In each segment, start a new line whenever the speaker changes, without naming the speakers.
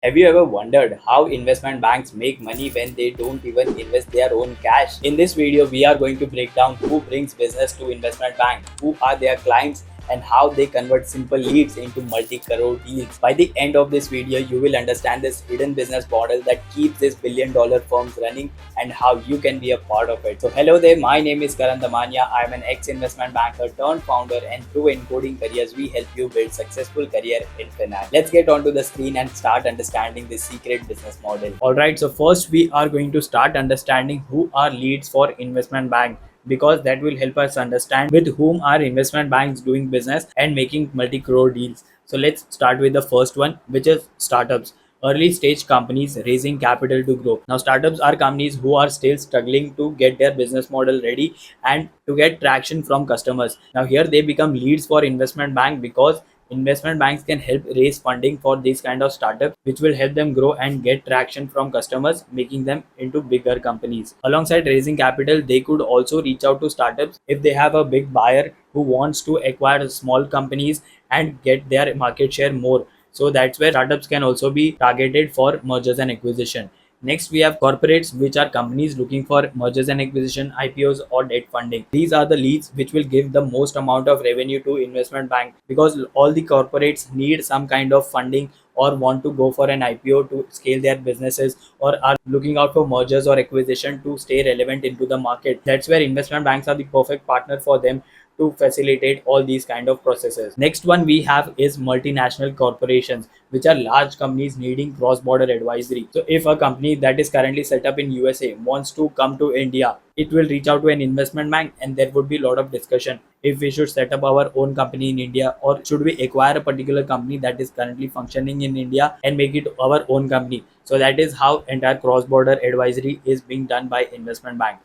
Have you ever wondered how investment banks make money when they don't even invest their own cash? In this video, we are going to break down who brings business to investment banks, who are their clients, and how they convert simple leads into multi-crore deals. By the end of this video, you will understand this hidden business model that keeps these billion-dollar firms running and how you can be a part of it. So hello there, my name is Karan Damania. I am an ex-investment banker turned founder, and through encoding careers, we help you build successful career in finance. Let's get onto the screen and start understanding this secret business model. Alright, so first we are going to start understanding who are leads for investment bank, because that will help us understand with whom are investment banks doing business and making multi-crore deals. So let's start with the first one, which is startups. Early stage companies raising capital to grow. Now, startups are companies who are still struggling to get their business model ready and to get traction from customers. Now, here they become leads for investment bank because investment banks can help raise funding for these kind of startups, which will help them grow and get traction from customers, making them into bigger companies. Alongside raising capital, they could also reach out to startups if they have a big buyer who wants to acquire small companies and get their market share more. So that's where startups can also be targeted for mergers and acquisition. Next, we have corporates, which are companies looking for mergers and acquisition, IPOs, or debt funding. These are the leads which will give the most amount of revenue to investment bank, because all the corporates need some kind of funding or want to go for an IPO to scale their businesses, or are looking out for mergers or acquisition to stay relevant into the market. That's where investment banks are the perfect partner for them to facilitate all these kind of processes. Next one we have is multinational corporations, which are large companies needing cross-border advisory. So if a company that is currently set up in USA wants to come to India, it will reach out to an investment bank, and there would be a lot of discussion if we should set up our own company in India, or should we acquire a particular company that is currently functioning in India and make it our own company. So that is how entire cross-border advisory is being done by investment bank.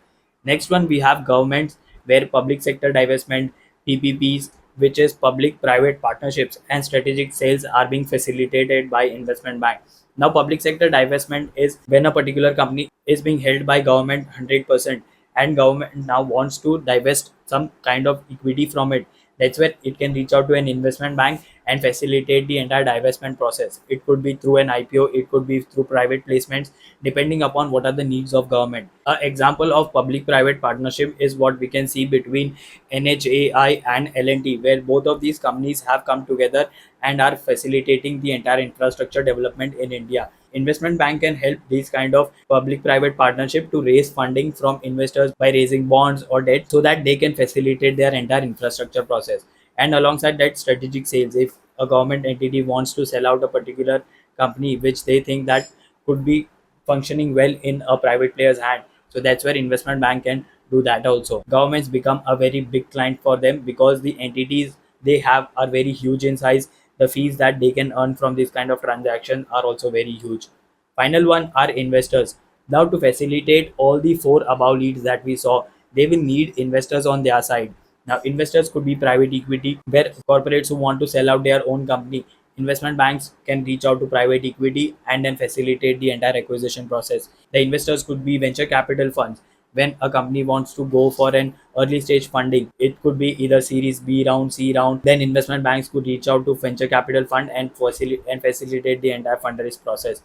Next one we have governments, where public sector divestment, PPPs, which is public private partnerships, and strategic sales are being facilitated by investment bank. Now, public sector divestment is when a particular company is being held by government 100%, and government now wants to divest some kind of equity from it. That's where it can reach out to an investment bank and facilitate the entire divestment process. It could be through an IPO, it could be through private placements, depending upon what are the needs of government. An example of public private partnership is what we can see between NHAI and L&T, where both of these companies have come together and are facilitating the entire infrastructure development in India. Investment bank can help these kind of public private partnership to raise funding from investors by raising bonds or debt, so that they can facilitate their entire infrastructure process. And alongside that, strategic sales, if a government entity wants to sell out a particular company which they think that could be functioning well in a private player's hand, so that's where investment bank can do that also. Governments become a very big client for them, because the entities they have are very huge in size. The fees that they can earn from this kind of transaction are also very huge. Final one are investors. Now, to facilitate all the four above leads that we saw, they will need investors on their side. Now, investors could be private equity, where corporates who want to sell out their own company, investment banks can reach out to private equity and then facilitate the entire acquisition process. The investors could be venture capital funds. When a company wants to go for an early stage funding, it could be either series B round, C round, then investment banks could reach out to venture capital fund and facilitate the entire fundraise process.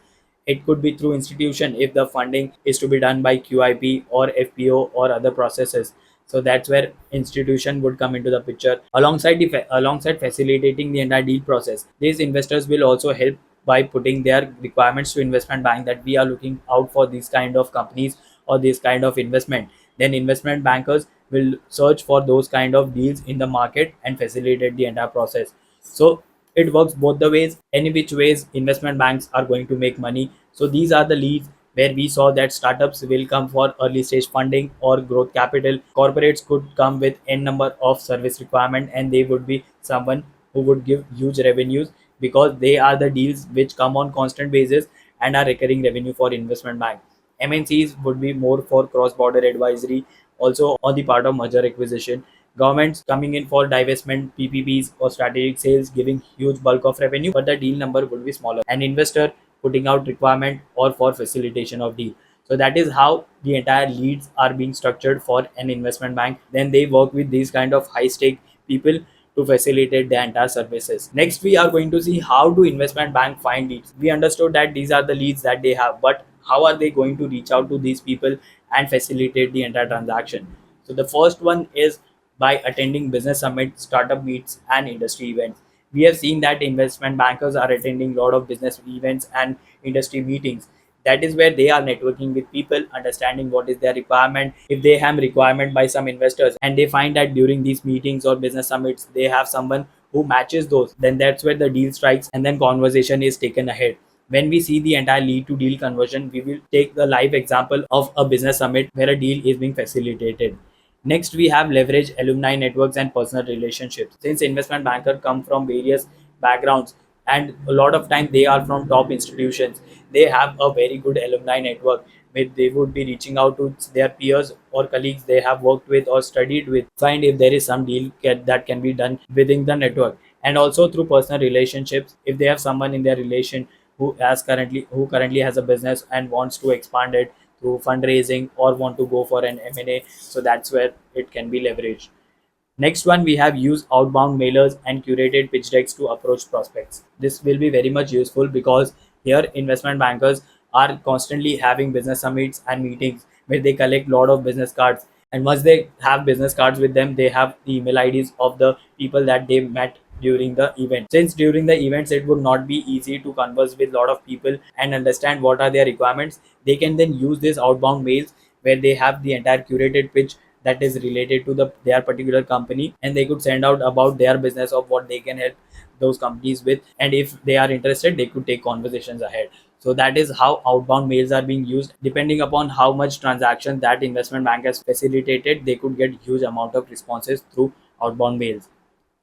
It could be through institution if the funding is to be done by QIP or FPO or other processes. So that's where institution would come into the picture. Alongside facilitating the entire deal process, these investors will also help by putting their requirements to investment bank that we are looking out for these kind of companies or this kind of investment. Then investment bankers will search for those kind of deals in the market and facilitate the entire process. So it works both the ways. Any which ways, investment banks are going to make money. So these are the leads where we saw that startups will come for early stage funding or growth capital. Corporates could come with n number of service requirement, and they would be someone who would give huge revenues, because they are the deals which come on constant basis and are recurring revenue for investment bank. MNCs would be more for cross border advisory, also on the part of merger acquisition. Governments coming in for divestment, PPPs, or strategic sales, giving huge bulk of revenue, but the deal number would be smaller. An investor putting out requirement or for facilitation of deal. So that is how the entire leads are being structured for an investment bank. Then they work with these kind of high stake people to facilitate the entire services. Next, we are going to see how do investment bank find leads. We understood that these are the leads that they have, but how are they going to reach out to these people and facilitate the entire transaction? So the first one is by attending business summits, startup meets, and industry events. We have seen that investment bankers are attending a lot of business events and industry meetings. That is where they are networking with people, understanding what is their requirement. If they have requirement by some investors and they find that during these meetings or business summits they have someone who matches those, then that's where the deal strikes and then conversation is taken ahead. When we see the entire lead to deal conversion, we will take the live example of a business summit where a deal is being facilitated. Next, we have leverage alumni networks and personal relationships. Since investment bankers come from various backgrounds and a lot of time they are from top institutions, they have a very good alumni network where they would be reaching out to their peers or colleagues they have worked with or studied with, find if there is some deal that can be done within the network. And also through personal relationships, if they have someone in their relation who currently has a business and wants to expand it through fundraising or want to go for an M&A, so that's where it can be leveraged. Next one, we have used outbound mailers and curated pitch decks to approach prospects. This will be very much useful because here investment bankers are constantly having business summits and meetings where they collect a lot of business cards. And once they have business cards with them, they have the email IDs of the people that they met during the event. Since during the events it would not be easy to converse with a lot of people and understand what are their requirements, they can then use these outbound mails where they have the entire curated pitch that is related to their particular company, and they could send out about their business of what they can help those companies with, and if they are interested they could take conversations ahead. So that is how outbound mails are being used. Depending upon how much transaction that investment bank has facilitated, they could get huge amount of responses through outbound mails.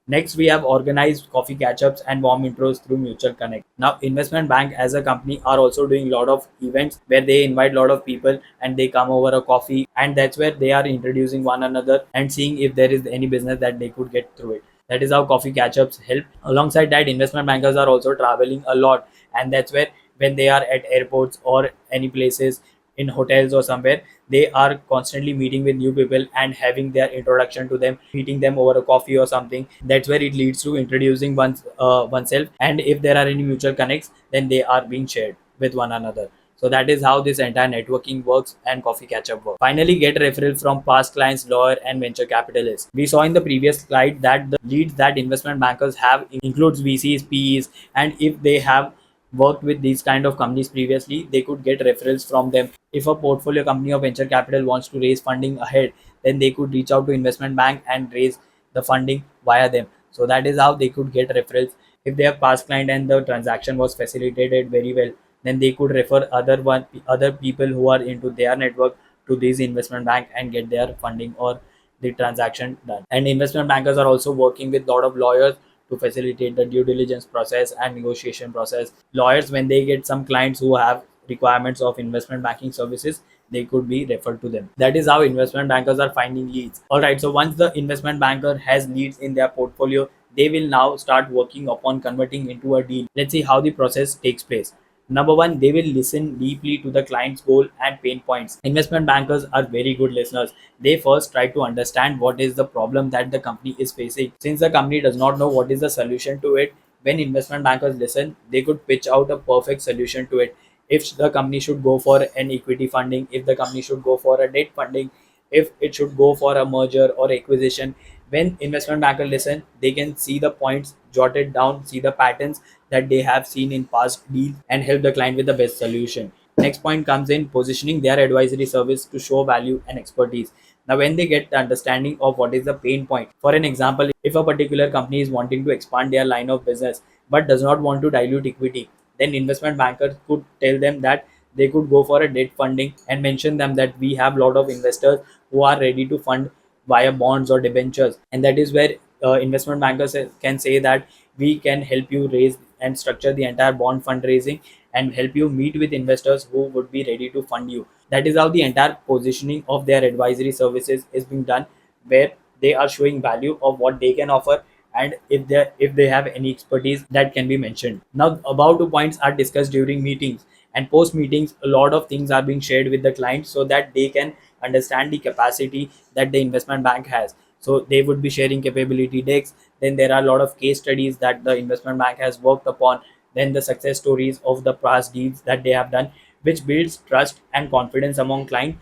Next, we have organized coffee catch-ups and warm intros through mutual connect. Now, investment bank as a company are also doing a lot of events where they invite a lot of people and they come over a coffee, and that's where they are introducing one another and seeing if there is any business that they could get through it. That is how coffee catch-ups help. Alongside that, investment bankers are also traveling a lot, and that's where when they are at airports or any places in hotels or somewhere, they are constantly meeting with new people and having their introduction to them, meeting them over a coffee or something. That's where it leads to introducing oneself, and if there are any mutual connects, then they are being shared with one another. So that is how this entire networking works and coffee catch up works. Finally, get referrals from past clients, lawyer, and venture capitalists. We saw in the previous slide that the leads that investment bankers have includes VCs, PEs, and if they have worked with these kind of companies previously, they could get referrals from them. If a portfolio company or venture capital wants to raise funding ahead, then they could reach out to investment bank and raise the funding via them. So that is how they could get referrals. If they have past client and the transaction was facilitated very well, then they could refer other people who are into their network to these investment bank and get their funding or the transaction done. And investment bankers are also working with a lot of lawyers to facilitate the due diligence process and negotiation process. Lawyers, when they get some clients who have requirements of investment banking services, they could be referred to them. That is how investment bankers are finding leads. All right, so once the investment banker has leads in their portfolio, they will now start working upon converting into a deal. Let's see how the process takes place. Number one, they will listen deeply to the client's goal and pain points. Investment bankers are very good listeners. They first try to understand what is the problem that the company is facing. Since the company does not know what is the solution to it, when investment bankers listen, they could pitch out a perfect solution to it. If the company should go for an equity funding, if the company should go for a debt funding, if it should go for a merger or acquisition, when investment banker listen, they can see the points jotted down, see the patterns that they have seen in past deals, and help the client with the best solution. Next point comes in positioning their advisory service to show value and expertise. Now, when they get the understanding of what is the pain point, for an example, if a particular company is wanting to expand their line of business but does not want to dilute equity, then investment bankers could tell them that they could go for a debt funding and mention them that we have a lot of investors who are ready to fund via bonds or debentures, and that is where investment bankers can say that we can help you raise and structure the entire bond fundraising and help you meet with investors who would be ready to fund you. That is how the entire positioning of their advisory services is being done, where they are showing value of what they can offer, and if they have any expertise that can be mentioned. Now, above 2 points are discussed during meetings, and post meetings a lot of things are being shared with the client so that they can understand the capacity that the investment bank has. So they would be sharing capability decks. Then there are a lot of case studies that the investment bank has worked upon, then the success stories of the past deals that they have done, which builds trust and confidence among clients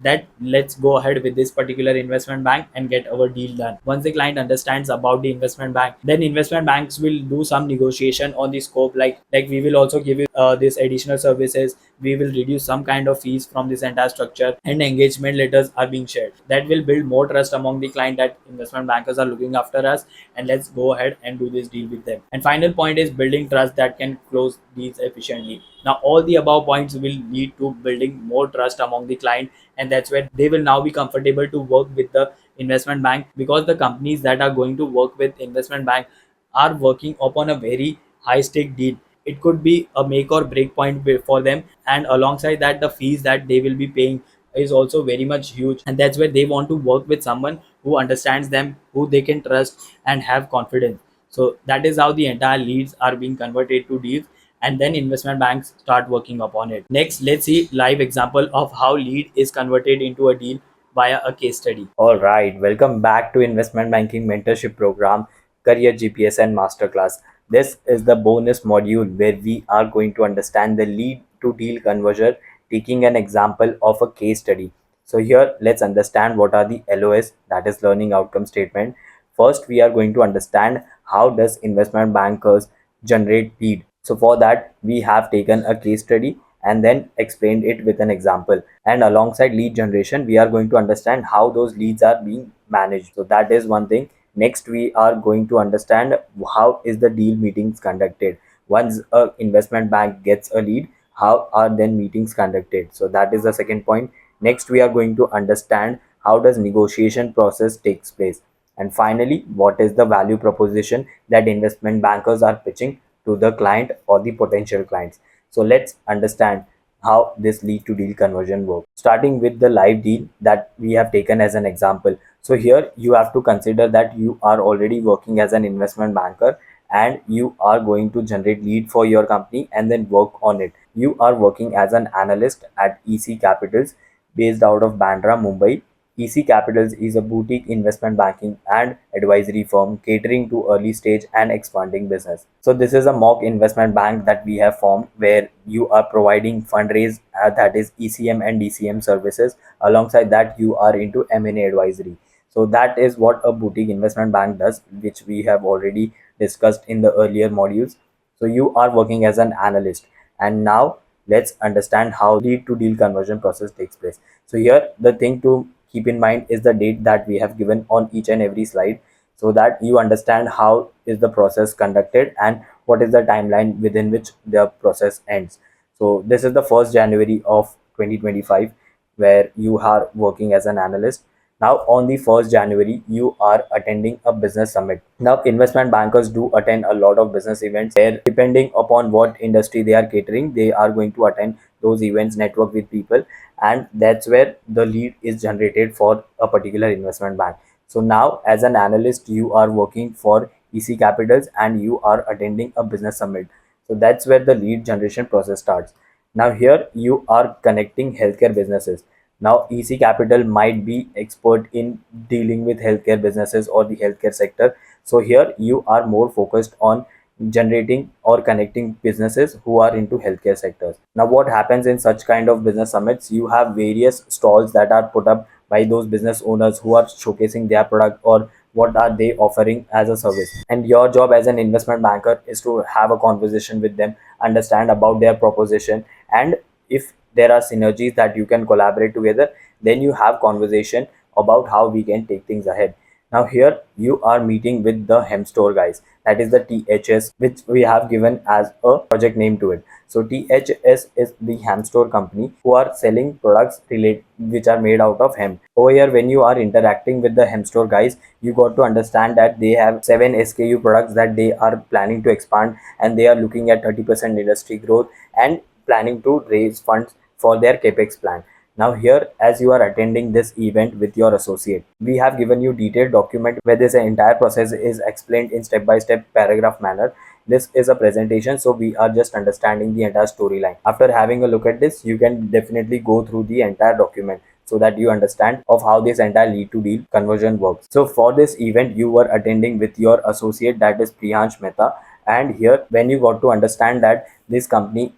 that let's go ahead with this particular investment bank and get our deal done. Once the client understands about the investment bank, then investment banks will do some negotiation on the scope, like we will also give you this additional services, we will reduce some kind of fees from this entire structure, and engagement letters are being shared. That will build more trust among the client that investment bankers are looking after us, and let's go ahead and do this deal with them. And final point is building trust that can close deals efficiently. Now all the above points will lead to building more trust among the client, and that's where they will now be comfortable to work with the investment bank, because the companies that are going to work with investment bank are working upon a very high stake deal. It could be a make or break point for them, and alongside that the fees that they will be paying is also very much huge, and that's where they want to work with someone who understands them, who they can trust and have confidence. So that is how the entire leads are being converted to deals, and then investment banks start working upon it. Next, let's see live example of how lead is converted into a deal via a case study. All right, welcome back to investment banking mentorship program, career GPS and masterclass. This is the bonus module where we are going to understand the lead to deal conversion, taking an example of a case study. So here let's understand what are the LOS, that is learning outcome statement. First we are going to understand how does investment bankers generate lead. So for that, we have taken a case study and then explained it with an example. And alongside lead generation, we are going to understand how those leads are being managed. So that is one thing. Next, we are going to understand how is the deal meetings conducted. Once a investment bank gets a lead, how are then meetings conducted? So that is the second point. Next, we are going to understand how does negotiation process takes place. And finally, what is the value proposition that investment bankers are pitching to the client or the potential clients. So let's understand how this lead to deal conversion works. Starting with the live deal that we have taken as an example. So here you have to consider that you are already working as an investment banker and you are going to generate lead for your company and then work on it. You are working as an analyst at EC Capitals based out of Bandra, Mumbai. EC Capitals is a boutique investment banking and advisory firm catering to early stage and expanding business. So this is a mock investment bank that we have formed where you are providing fundraise, that is ECM and DCM services. Alongside that, you are into M&A advisory. So that is what a boutique investment bank does, which we have already discussed in the earlier modules. So you are working as an analyst, and now let's understand how lead to deal conversion process takes place. So here the thing to keep in mind is the date that we have given on each and every slide, so that you understand how is the process conducted and what is the timeline within which the process ends. So this is the 1st January of 2025 where you are working as an analyst. Now on the 1st January, you are attending a business summit. Now investment bankers do attend a lot of business events where, depending upon what industry they are catering, they are going to attend those events, network with people, and that's where the lead is generated for a particular investment bank. So now as an analyst, you are working for EC Capitals and you are attending a business summit. So that's where the lead generation process starts. Now here you are connecting healthcare businesses. Now EC Capital might be expert in dealing with healthcare businesses or the healthcare sector. So here you are more focused on generating or connecting businesses who are into healthcare sectors. Now what happens in such kind of business summits, you have various stalls that are put up by those business owners who are showcasing their product or what are they offering as a service, and your job as an investment banker is to have a conversation with them, understand about their proposition, and if there are synergies that you can collaborate together, then you have conversation about how we can take things ahead. Now here you are meeting with the hem store guys, that is the THS, which we have given as a project name to it. So THS is the hem store company who are selling products which are made out of hemp. Over here, when you are interacting with the hem store guys, you got to understand that they have 7 SKU products that they are planning to expand, and they are looking at 30% industry growth and planning to raise funds for their capex plan. Now here, as you are attending this event with your associate, we have given you detailed document where this entire process is explained in step-by-step paragraph manner. This is a presentation, so we are just understanding the entire storyline. After having a look at this, you can definitely go through the entire document. so that you understand of how this entire lead to deal conversion works. So for this event, you were attending with your associate, that is Priyansh Mehta. And here, when you got to understand that this company,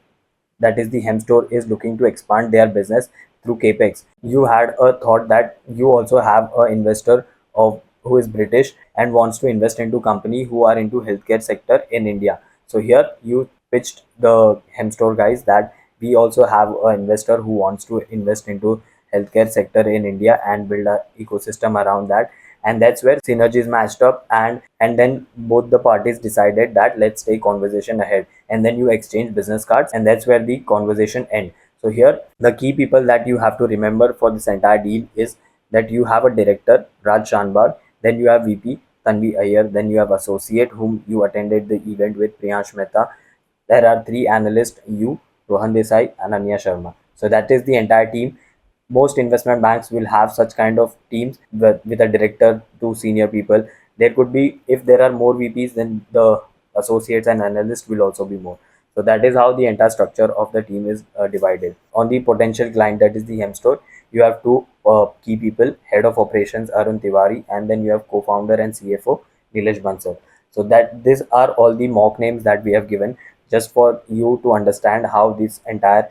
that is the hem store, is looking to expand their business through capex, you had a thought that you also have a investor of who is British and wants to invest into company who are into healthcare sector in India. So here you pitched the hem store guys that we also have an investor who wants to invest into healthcare sector in India and build a ecosystem around that. And that's where synergies matched up, and then both the parties decided that let's take conversation ahead, and then you exchange business cards, and that's where the conversation ends. So here the key people that you have to remember for this entire deal is that you have a director, Raj Shanbar, then you have VP Tanvi Iyer, then you have associate whom you attended the event with, Priyansh Mehta. There are three analysts, you, Rohan Desai, and Anya Sharma. So that is the entire team. Most investment banks will have such kind of teams with a director to senior people. There could be, if there are more VPs, then the associates and analysts will also be more. So that is how the entire structure of the team is divided. On the potential client, that is the hem store, you have two key people, head of operations Arun Tiwari, and then you have co-founder and CFO Nilesh Bansal. So that these are all the mock names that we have given just for you to understand how this entire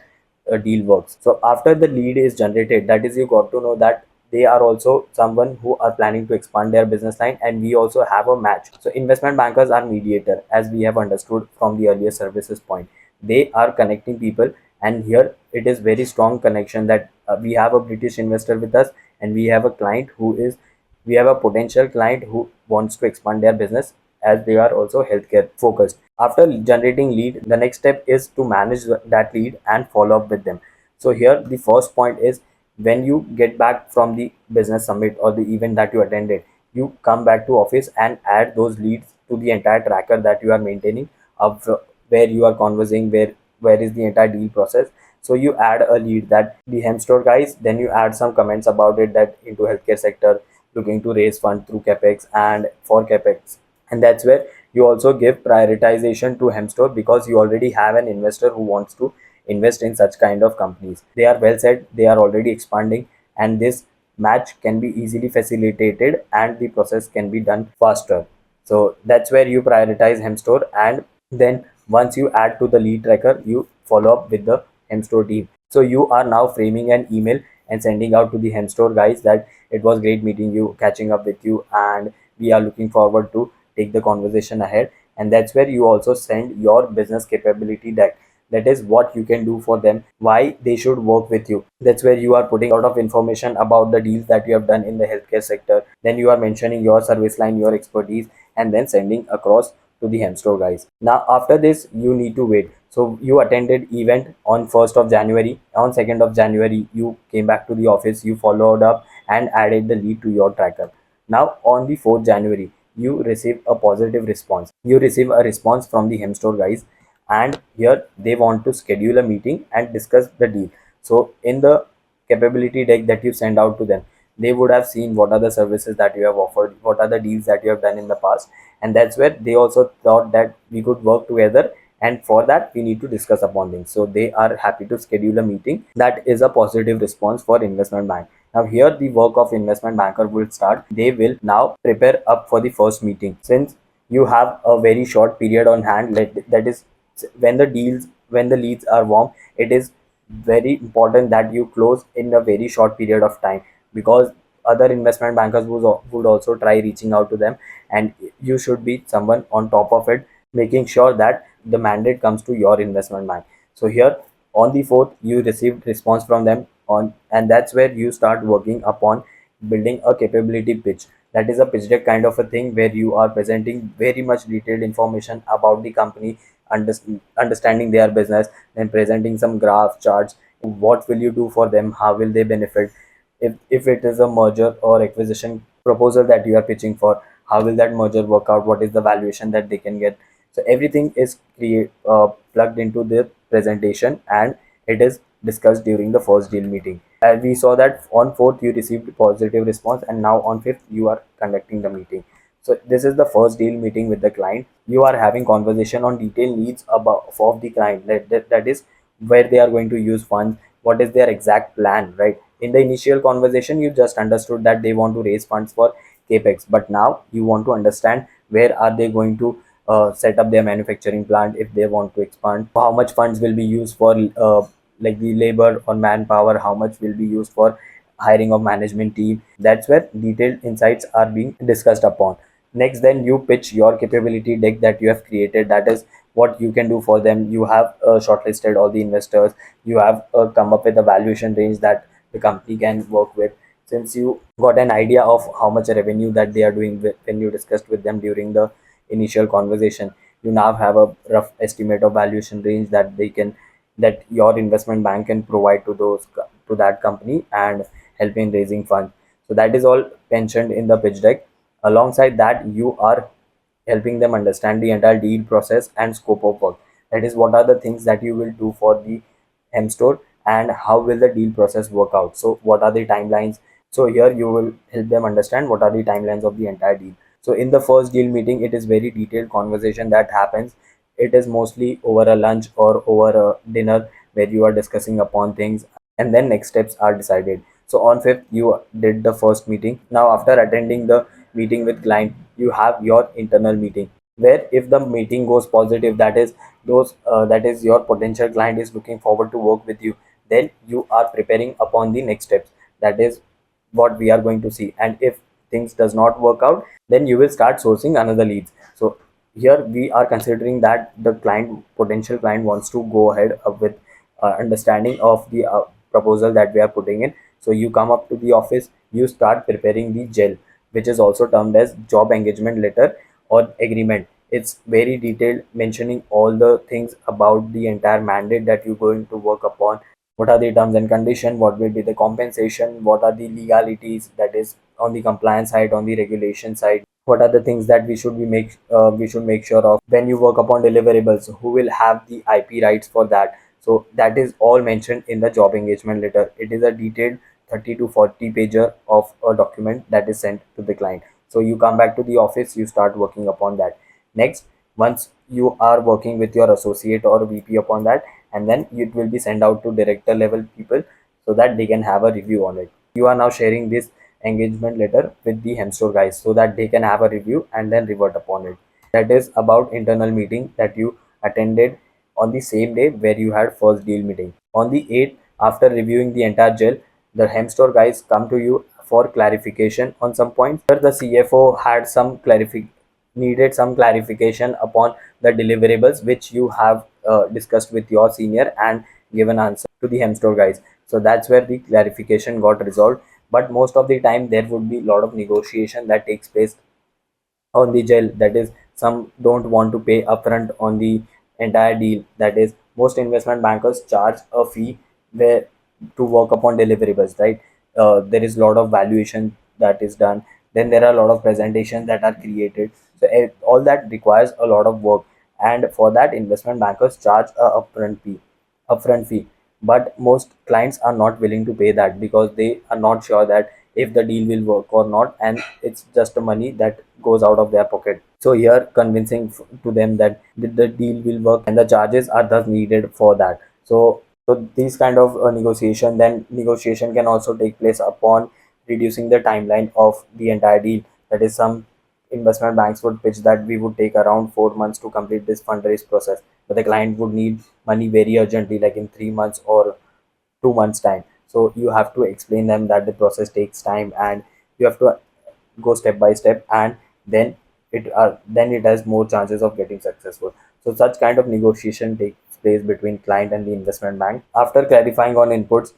deal works. So after the lead is generated, that is, you got to know that they are also someone who are planning to expand their business line, and we also have a match. So investment bankers are mediator, as we have understood from the earlier services point. They are connecting people, and here it is very strong connection that we have a British investor with us, and we have a client who is, we have a potential client who wants to expand their business, as they are also healthcare focused. After generating lead, the next step is to manage that lead and follow up with them. So here the first point is, when you get back from the business summit or the event that you attended, you come back to office and add those leads to the entire tracker that you are maintaining of where you are conversing, where is the entire deal process. So you add a lead that the hem store guys, then you add some comments about it, that into healthcare sector, looking to raise fund through capex and for capex. And that's where you also give prioritization to hemstore, because you already have an investor who wants to invest in such kind of companies. They are well set, they are already expanding, and this match can be easily facilitated and the process can be done faster. So that's where you prioritize hemstore, and then once you add to the lead tracker, you follow up with the hemstore team. So you are now framing an email and sending out to the hemstore guys that it was great meeting you, catching up with you, and we are looking forward to take the conversation ahead. And that's where you also send your business capability deck, that is what you can do for them, why they should work with you. That's where you are putting a lot of information about the deals that you have done in the healthcare sector, then you are mentioning your service line, your expertise, and then sending across to the hemstore guys. Now after this, you need to wait. So you attended event on 1st of January, on 2nd of January you came back to the office, you followed up and added the lead to your tracker. Now on the 4th January, you receive a positive response. You receive a response from the hemstore guys, and here they want to schedule a meeting and discuss the deal. So in the capability deck that you send out to them, they would have seen what are the services that you have offered, what are the deals that you have done in the past, and that's where they also thought that we could work together, and for that we need to discuss upon things. So they are happy to schedule a meeting. That is a positive response for investment bank. Now here the work of investment banker will start. They will now prepare up for the first meeting. Since you have a very short period on hand, that is when the leads are warm, it is very important that you close in a very short period of time, because other investment bankers would also try reaching out to them, and you should be someone on top of it, making sure that the mandate comes to your investment bank. So here on the 4th, you received response from them on, and that's where you start working upon building a capability pitch. That is a pitch deck kind of a thing, where you are presenting very much detailed information about the company, understanding their business, then presenting some graph charts, what will you do for them, how will they benefit, if it is a merger or acquisition proposal that you are pitching for, how will that merger work out, what is the valuation that they can get. So everything is plugged into the presentation, and it is discussed during the first deal meeting. And we saw that on 4th you received positive response, and now on 5th you are conducting the meeting. So this is the first deal meeting with the client. You are having conversation on detailed needs about of the client, that is where they are going to use funds, what is their exact plan, right? In the initial conversation you just understood that they want to raise funds for capex, but now you want to understand where are they going to set up their manufacturing plant. If they want to expand, how much funds will be used for like the labor or manpower, how much will be used for hiring of management team. That's where detailed insights are being discussed upon. Next, then you pitch your capability deck that you have created, that is what you can do for them. You have shortlisted all the investors, you have come up with a valuation range that the company can work with. Since you got an idea of how much revenue that they are doing when you discussed with them during the initial conversation, you now have a rough estimate of valuation range that they can, that your investment bank can provide to to that company and help in raising funds. So that is all mentioned in the pitch deck. Alongside that, you are helping them understand the entire deal process and scope of work. That is, what are the things that you will do for the hem store and how will the deal process work out. So what are the timelines? So here you will help them understand what are the timelines of the entire deal. So in the first deal meeting, it is very detailed conversation that happens. It is mostly over a lunch or over a dinner where you are discussing upon things, and then next steps are decided. So on 5th, you did the first meeting. Now after attending the meeting with client, you have your internal meeting, where if the meeting goes positive, that is that is your potential client is looking forward to work with you, then you are preparing upon the next steps. That is what we are going to see. And if things does not work out, then you will start sourcing another leads. So here we are considering that the client, potential client, wants to go ahead with understanding of the proposal that we are putting in. So you come up to the office, you start preparing the gel, which is also termed as job engagement letter or agreement. It's very detailed, mentioning all the things about the entire mandate that you're going to work upon. What are the terms and condition? What will be the compensation? What are the legalities? That is on the compliance side, on the regulation side. What are the things that we should make sure of when you work upon deliverables? Who will have the IP rights for that? So that is all mentioned in the job engagement letter. It is a detailed 30 to 40 pager of a document that is sent to the client. So you come back to the office, you start working upon that. Next, once you are working with your associate or VP upon that, and then it will be sent out to director level people so that they can have a review on it. You are now sharing this engagement letter with the Hemstore guys so that they can have a review and then revert upon it. That is about internal meeting that you attended on the same day where you had first deal meeting. On the 8th, after reviewing the entire gel, the Hemstore guys come to you for clarification on some points. Where the CFO had some needed some clarification upon the deliverables which you have discussed with your senior and given answer to the Hemstore guys. So that's where the clarification got resolved. But most of the time there would be a lot of negotiation that takes place on the gel. That is, some don't want to pay upfront on the entire deal. That is, most investment bankers charge a fee where to work upon deliverables, right? There is a lot of valuation that is done, then there are a lot of presentations that are created. So all that requires a lot of work, and for that investment bankers charge a upfront fee. But most clients are not willing to pay that because they are not sure that if the deal will work or not, and it's just the money that goes out of their pocket. So here convincing to them that the deal will work and the charges are thus needed for that. So these kind of negotiation, then negotiation can also take place upon reducing the timeline of the entire deal. That is, some investment banks would pitch that we would take around 4 months to complete this fundraise process, but the client would need money very urgently, like in 3 months or 2 months time. So you have to explain them that the process takes time and you have to go step by step, and then it has more chances of getting successful. So such kind of negotiation takes place between client and the investment bank. After clarifying on inputs,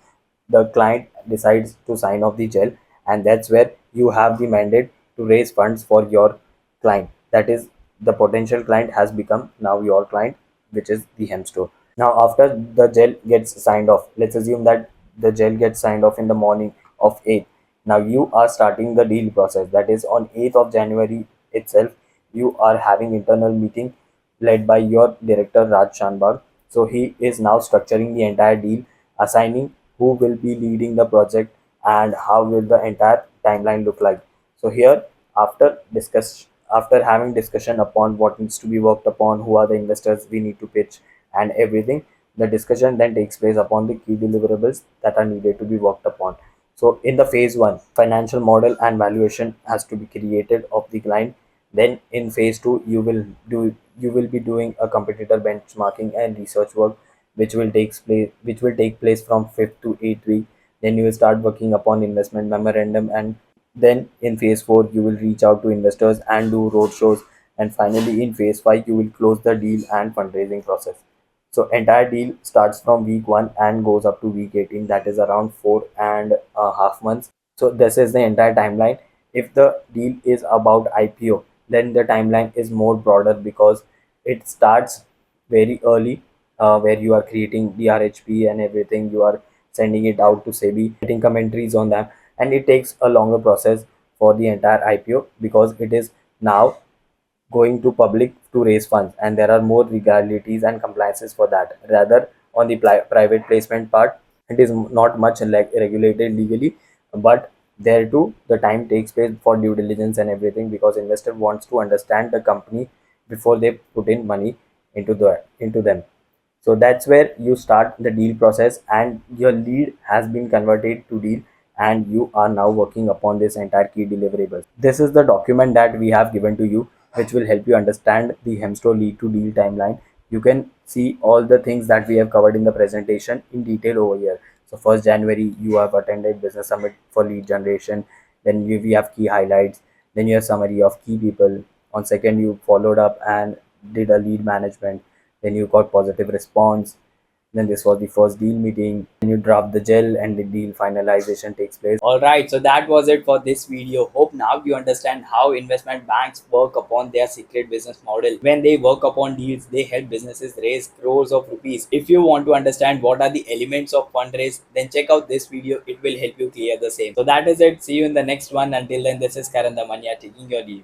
the client decides to sign off the gel, and that's where you have the mandate to raise funds for your client. That is, the potential client has become now your client, which is the hem store. Now after the gel gets signed off, let's assume that the gel gets signed off in the morning of 8th. Now you are starting the deal process. That is, on 8th of January itself, you are having internal meeting led by your director Raj Shanbag. So he is now structuring the entire deal, assigning who will be leading the project and how will the entire timeline look like. So here, after having discussion upon what needs to be worked upon, who are the investors we need to pitch and everything, The discussion then takes place upon the key deliverables that are needed to be worked upon. So in the phase one, financial model and valuation has to be created of the client. Then in phase two, you will be doing a competitor benchmarking and research work, which will take place from fifth to eighth week. Then you will start working upon investment memorandum, and then in phase four, you will reach out to investors and do roadshows. And finally, in phase five, you will close the deal and fundraising process. So entire deal starts from week one and goes up to week 18. That is around 4.5 months. So this is the entire timeline. If the deal is about IPO, then the timeline is more broader because it starts very early, where you are creating the RHP and everything. You are sending it out to SEBI, getting commentaries on them, and it takes a longer process for the entire IPO because it is now going to public to raise funds, and there are more legalities and compliances for that. Rather, on the private placement part, it is not much like regulated legally, but there too the time takes place for due diligence and everything, because investor wants to understand the company before they put in money into them. So that's where you start the deal process, and your lead has been converted to deal, and you are now working upon this entire key deliverables. This is the document that we have given to you, which will help you understand the Hemstro lead to deal timeline. You can see all the things that we have covered in the presentation in detail over here. So 1st January, you have attended business summit for lead generation. Then we have key highlights. Then you have summary of key people. On 2nd, you followed up and did a lead management. Then you got positive response. Then this was the first deal meeting. Then you draft the gel and the deal finalization takes place. Alright, so that was it for this video. Hope now you understand how investment banks work upon their secret business model. When they work upon deals, they help businesses raise crores of rupees. If you want to understand what are the elements of fundraise, then check out this video. It will help you clear the same. So that is it. See you in the next one. Until then, this is Karan Damania taking your leave.